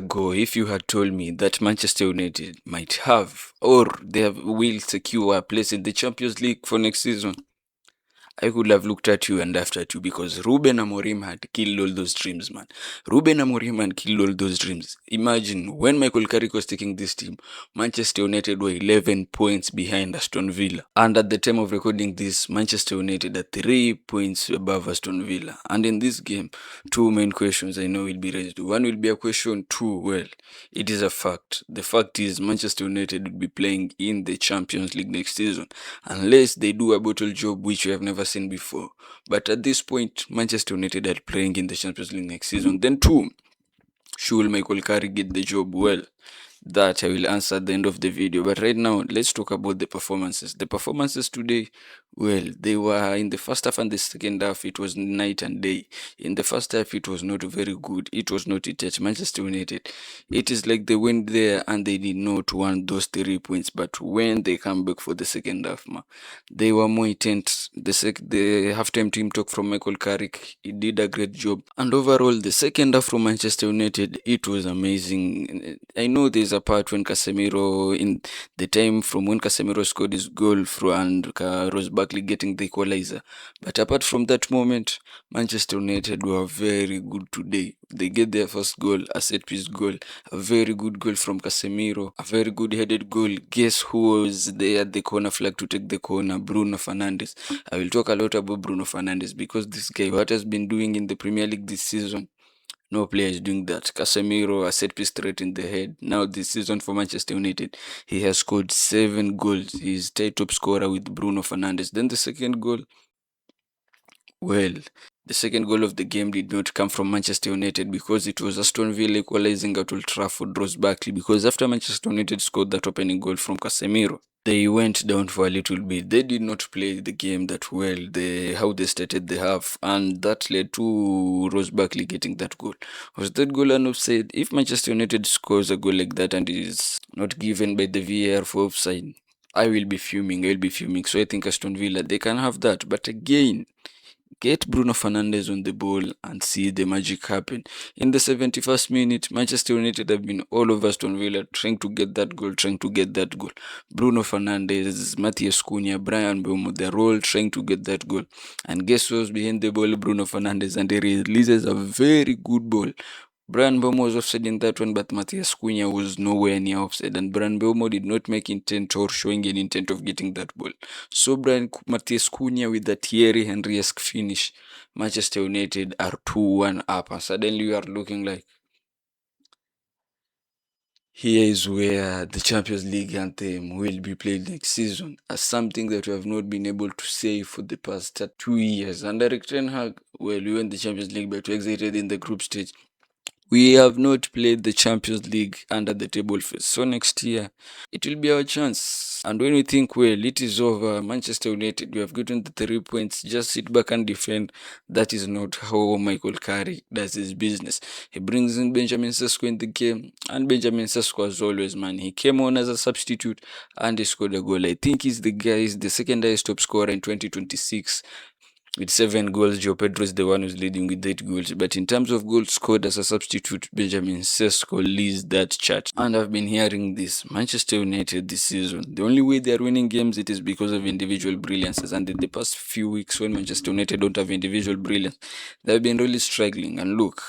ago, if you had told me that Manchester United might have or will secure a place in the Champions League for next season, I could have looked at you and laughed at you, because Ruben Amorim had killed all those dreams, man. Ruben Amorim had killed all those dreams. Imagine, when Michael Carrick was taking this team, Manchester United were 11 points behind Aston Villa. And at the time of recording this, Manchester United are 3 points above Aston Villa. And in this game, two main questions I know will be raised. One will be a question, two, well, it is a fact. The fact is Manchester United will be playing in the Champions League next season, unless they do a bottle job which we have never seen before. But at this point, Manchester United are playing in the Champions League next season. Then two, should Michael Carrick get the job? Well, that I will answer at the end of the video. But right now, let's talk about the performances. The performances today, well, they were in the first half and the second half, it was night and day. In the first half, it was not very good. It was not it. Manchester United, it is like they went there and they did not want those 3 points. But when they come back for the second half, they were more intense. The halftime team talk from Michael Carrick, he did a great job. And overall, the second half from Manchester United, it was amazing. I know there's a part when Casemiro, in the time from when Casemiro scored his goal through and Ross Barkley getting the equalizer. But apart from that moment, Manchester United were very good today. They get their first goal, a set piece goal, a very good goal from Casemiro, a very good headed goal. Guess who was there at the corner flag to take the corner? Bruno Fernandes. I will talk a lot about Bruno Fernandes, because this guy, what has been doing in the Premier League this season, no player is doing that. Casemiro, a set piece straight in the head. Now this season for Manchester United, he has scored 7 goals. He's tied top scorer with Bruno Fernandes. Then the second goal, well, the second goal of the game did not come from Manchester United, because it was Aston Villa equalizing at Old Trafford, Ross Barkley, because after Manchester United scored that opening goal from Casemiro, they went down for a little bit. They did not play the game that well, how they started the half, and that led to Ross Barkley getting that goal. Was that goal an offside? If Manchester United scores a goal like that and is not given by the VAR for offside, I will be fuming. So I think Aston Villa, they can have that. But again, get Bruno Fernandes on the ball and see the magic happen. In the 71st minute, Manchester United have been all over Aston Villa trying to get that goal. Bruno Fernandes, Matheus Cunha, Bryan Mbeumo, they're all trying to get that goal. And guess who's behind the ball? Bruno Fernandes, and he releases a very good ball. Bryan Mbeumo was offside in that one, but Matheus Cunha was nowhere near offside, and Bryan Mbeumo did not make intent or showing an intent of getting that ball. So Matheus Cunha with that Thierry Henry-esque finish, Manchester United are 2-1 up, and suddenly you are looking like, here is where the Champions League anthem will be played next season, as something that we have not been able to say for the past 2 years. And Erik ten Hag, well, we won the Champions League, but we exited in the group stage. We have not played the Champions League under the table phase. So next year, it will be our chance. And when we think, well, it is over, Manchester United, we have gotten the 3 points, just sit back and defend. That is not how Michael Carrick does his business. He brings in Benjamin Šeško in the game, and Benjamin Šeško, as always, man, he came on as a substitute and he scored a goal. I think he's the second highest top scorer in 2026. With 7 goals. Joe Pedro is the one who's leading with 8 goals. But in terms of goals scored as a substitute, Benjamin Šeško leads that chart. And I've been hearing this. Manchester United this season, the only way they're winning games, it is because of individual brilliances. And in the past few weeks, when Manchester United don't have individual brilliance, they've been really struggling. And look,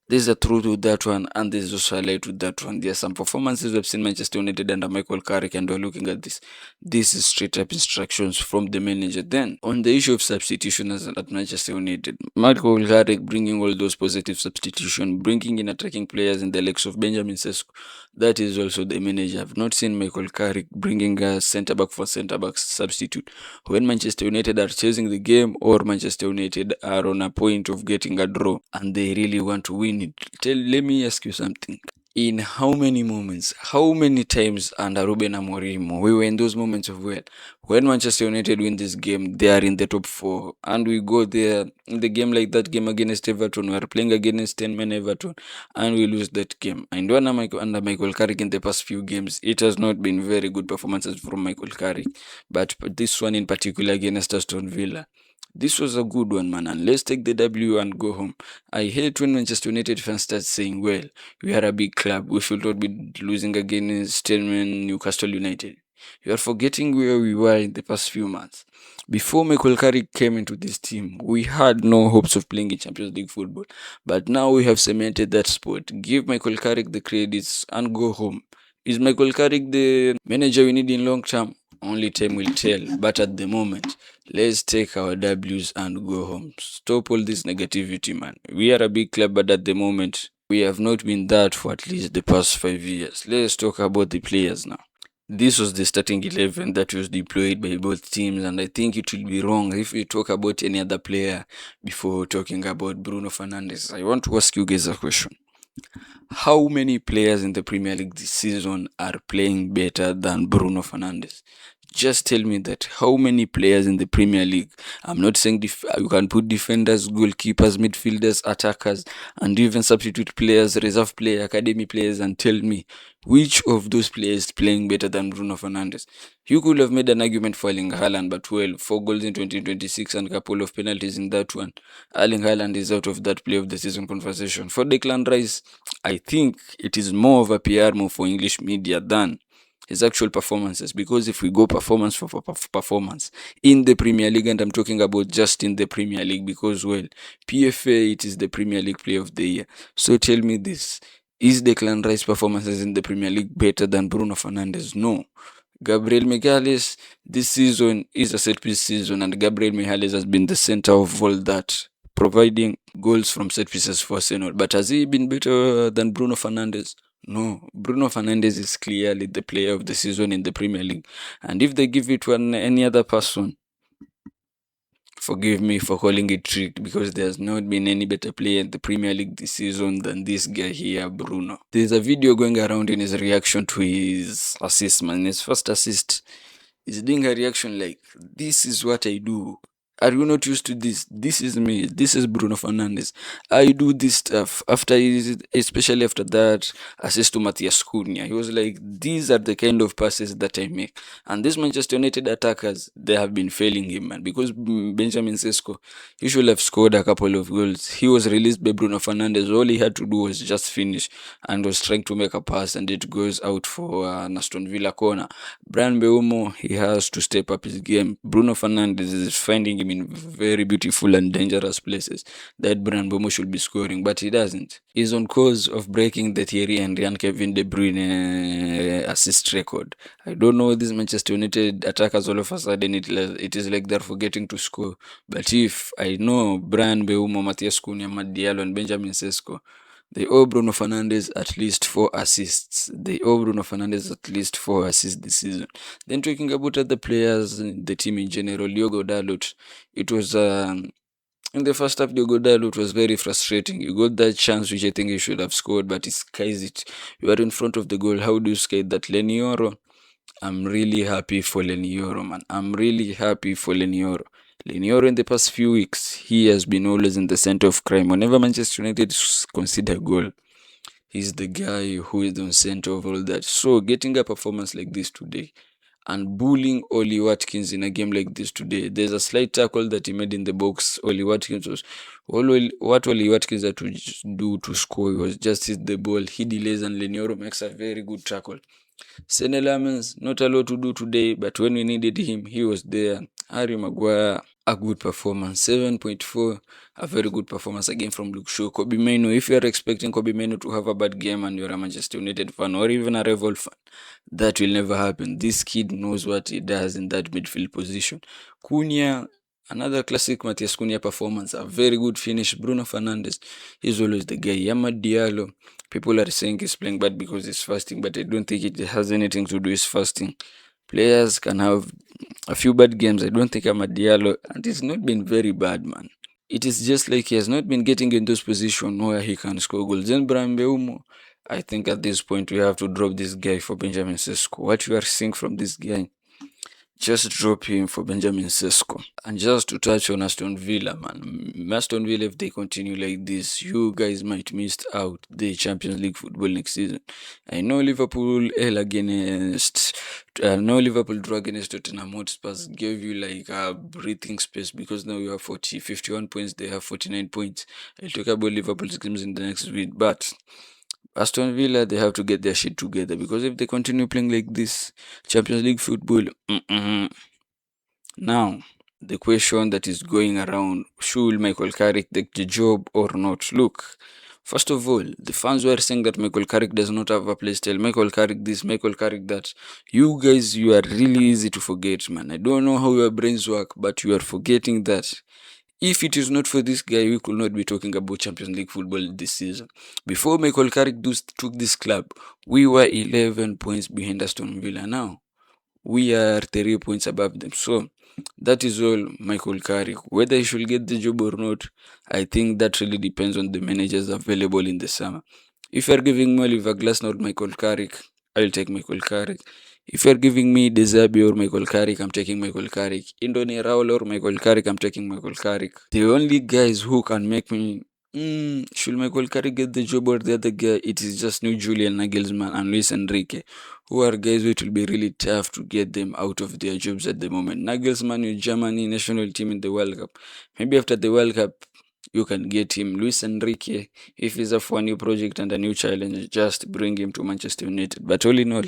there's a truth with that one, and there's also a lie with that one. There are some performances we've seen Manchester United under Michael Carrick, and we're looking at this. This is straight up instructions from the manager. Then, on the issue of substitution at Manchester United, Michael Carrick bringing all those positive substitution, bringing in attacking players in the likes of Benjamin Šeško, that is also the manager. I've not seen Michael Carrick bringing a centre-back for centre-back substitute when Manchester United are chasing the game, or Manchester United are on a point of getting a draw and they really want to win it. Let me ask you something. In how many moments, how many times under Ruben Amorim, we were in those moments of, well, When Manchester United win this game, they are in the top 4. And we go there in the game like that game against Everton. We are playing against 10 men Everton and we lose that game. And under Michael Carrick in the past few games, it has not been very good performances from Michael Carrick. But this one in particular against Aston Villa, this was a good one, man. And let's take the W and go home. I hate when Manchester United fans start saying, well, we are a big club. We should not be losing against 10 men Newcastle United. You are forgetting where we were in the past few months. Before Michael Carrick came into this team, we had no hopes of playing in Champions League football. But now we have cemented that spot. Give Michael Carrick the credits and go home. Is Michael Carrick the manager we need in long term? Only time will tell. But at the moment, let's take our W's and go home. Stop all this negativity, man. We are a big club, but at the moment, we have not been that for at least the past 5 years. Let's talk about the players now. This was the starting 11 that was deployed by both teams, and I think it will be wrong if we talk about any other player before talking about Bruno Fernandes. I want to ask you guys a question. How many players in the Premier League this season are playing better than Bruno Fernandes? Just tell me that. How many players in the Premier League? I'm not saying you can put defenders, goalkeepers, midfielders, attackers, and even substitute players, reserve player, academy players, and tell me which of those players is playing better than Bruno Fernandes. You could have made an argument for Erling Haaland, but well, 4 goals in 2026 and a couple of penalties in that one. Erling Haaland is out of that play of the season conversation. For Declan Rice, I think it is more of a PR move for English media than his actual performances, because if we go performance for performance in the Premier League, and I'm talking about just in the Premier League, because well, PFA, it is the Premier League Player of the Year. So tell me this, is Declan Rice performances in the Premier League better than Bruno Fernandes? No. Gabriel Magalhaes, this season is a set piece season, and Gabriel Magalhaes has been the center of all that, providing goals from set pieces for Arsenal. But has he been better than Bruno Fernandes? No. Bruno Fernandes is clearly the player of the season in the Premier League. And if they give it to any other person, forgive me for calling it tricked, because there's not been any better player in the Premier League this season than this guy here, Bruno. There's a video going around in his reaction to his assist, man. His first assist, he's doing a reaction like, this is what I do. Are you not used to this? This is me. This is Bruno Fernandes. I do this stuff. Especially after that assist to Matheus Cunha, he was like, these are the kind of passes that I make. And these Manchester United attackers, they have been failing him, man. Because Benjamin Šeško, he should have scored a couple of goals. He was released by Bruno Fernandes. All he had to do was just finish, and was trying to make a pass, and it goes out for an Aston Villa corner. Bryan Mbeumo, he has to step up his game. Bruno Fernandes is finding him in very beautiful and dangerous places that Bryan Mbeumo should be scoring, but he doesn't. He's on course of breaking the Thierry Henry and Kevin De Bruyne assist record. I don't know, these Manchester United attackers, all of a sudden it is like they're forgetting to score. But if I know Bryan Mbeumo, Matheus Cunha, Amad Diallo, and Benjamin Šeško, they owe Bruno Fernandes at least 4 assists. They owe Bruno Fernandes at least 4 assists this season. Then talking about other players, the team in general, Diogo Dalot, it was in the first half, Diogo Dalot was very frustrating. You got that chance which I think you should have scored, but he skies it. You are in front of the goal. How do you sky that? Lenioro, I'm really happy for Lenioro, man. I'm really happy for Lenioro. Lenioro in the past few weeks, he has been always in the center of crime. Whenever Manchester United concede a goal, he's the guy who is the center of all that. So getting a performance like this today and bullying Oli Watkins in a game like this today, there's a slight tackle that he made in the box. What Oli Watkins had to do to score was just hit the ball. He delays and Lenioro makes a very good tackle. Sene Lammens, not a lot to do today, but when we needed him, he was there. Harry Maguire, a good performance. 7.4, a very good performance again from Luke Shaw. Kobbie Mainoo, if you are expecting Kobbie Mainoo to have a bad game and you're a Manchester United fan or even a rival fan, that will never happen. This kid knows what he does in that midfield position. Cunha, another classic Matheus Cunha performance, a very good finish. Bruno Fernandes, he's always the guy. Amad Diallo, people are saying he's playing bad because he's fasting, but I don't think it has anything to do with fasting. Players can have a few bad games. I don't think Amad Diallo, and it's not been very bad, man. It is just like he has not been getting in those positions where he can score goals. Then Bryan Mbeumo, I think at this point we have to drop this guy for Benjamin Šeško. What you are seeing from this guy, just drop him for Benjamin Šeško. And just to touch on Aston Villa, man. Aston Villa, if they continue like this, you guys might miss out the Champions League football next season. I know Liverpool drew against Tottenham Hotspurs, gave you like a breathing space because now you have 51 points, they have 49 points. I'll talk about Liverpool's games in the next week, but Aston Villa, they have to get their shit together because if they continue playing like this, Champions League football, now, the question that is going around, should Michael Carrick take the job or not? Look, first of all, the fans were saying that Michael Carrick does not have a playstyle. Michael Carrick this, Michael Carrick that. You guys, you are really easy to forget, man. I don't know how your brains work, but you are forgetting that. If it is not for this guy, we could not be talking about Champions League football this season. Before Michael Carrick took this club, we were 11 points behind Aston Villa. Now, we are 3 points above them. So, that is all Michael Carrick. Whether he should get the job or not, I think that really depends on the managers available in the summer. If you're giving me Oliver Glasner or Michael Carrick, I'll take Michael Carrick. If you're giving me Dezabi or Michael Carrick, I'm taking Michael Carrick. Indoni Raul or Michael Carrick, I'm taking Michael Carrick. The only guys who can make me should Michael Carrick get the job or the other guy, it is just new Julian Nagelsmann and Luis Enrique, who are guys who it will be really tough to get them out of their jobs at the moment. Nagelsmann with Germany national team in the World Cup. Maybe after the World Cup, you can get him. Luis Enrique, if he's up for a new project and a new challenge, just bring him to Manchester United. But all in all,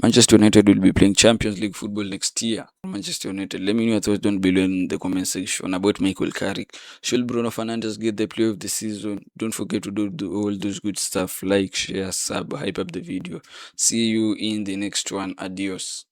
Manchester United will be playing Champions League football next year. Manchester United. Let me know your thoughts down below in the comment section about Michael Carrick. Should Bruno Fernandes get the player of the season? Don't forget to do all those good stuff. Like, share, sub, hype up the video. See you in the next one. Adios.